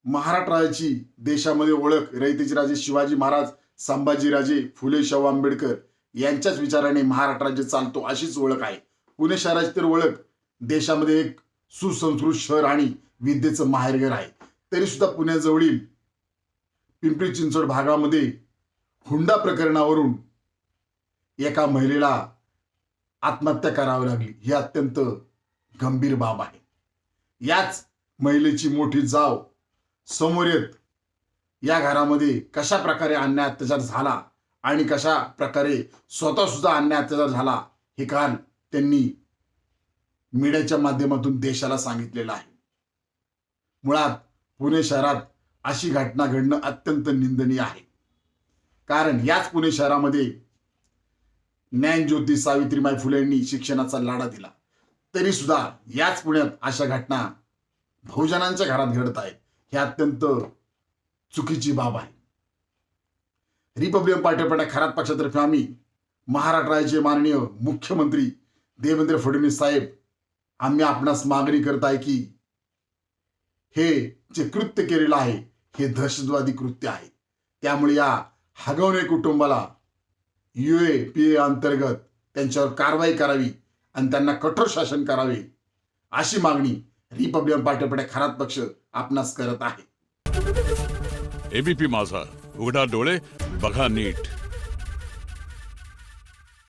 महाराष्ट्राची देशामध्ये ओळख रयतेचे राजे शिवाजी महाराज, संभाजीराजे, फुले शाहू आंबेडकर यांच्याच विचाराने महाराष्ट्र राज्य चालतो अशीच ओळख आहे. पुणे शहराची तर ओळख देशामध्ये एक सुसंस्कृत शहर आणि विद्येचं माहेरघर आहे. तरी सुद्धा पुण्याजवळील पिंपरी चिंचवड भागामध्ये हुंडा प्रकरणावरून एका महिलेला आत्महत्या करावी लागली. ही अत्यंत गंभीर बाब आहे. याच महिलेची मोठी जाव समोर येत या घरामध्ये कशा प्रकारे अन्याय अत्याचार झाला आणि कशा प्रकारे स्वतः सुद्धा अन्याय अत्याचार झाला हे काल त्यांनी मीडियाच्या माध्यमातून देशाला सांगितलेलं आहे. मुळात पुणे शहरात अशी घटना घडणं अत्यंत निंदनीय आहे. कारण याच पुणे शहरामध्ये ज्ञानज्योती सावित्रीबाई फुले यांनी शिक्षणाचा लढा दिला. तरी सुद्धा याच पुण्यात अशा घटना बहुजनांच्या घरात घडत आहेत. हे अत्यंत चुकीची बाब आहे. रिपब्लिकन पार्टी खरात पक्षातर्फे आम्ही महाराष्ट्राचे माननीय मुख्यमंत्री देवेंद्र फडणवीस साहेब आम्ही आपणास मागणी करत आहे की हे जे कृत्य केलेलं आहे हे दहशतवादी कृत्य आहे. त्यामुळे या हगवणे कुटुंबाला UAPA अंतर्गत त्यांच्यावर कारवाई करावी आणि त्यांना कठोर शासन करावे अशी मागणी रिपब्लिकन पार्टी खरात पक्ष आपणास करत आहे. ABP माझा, उघडा डोळे बघा नीट.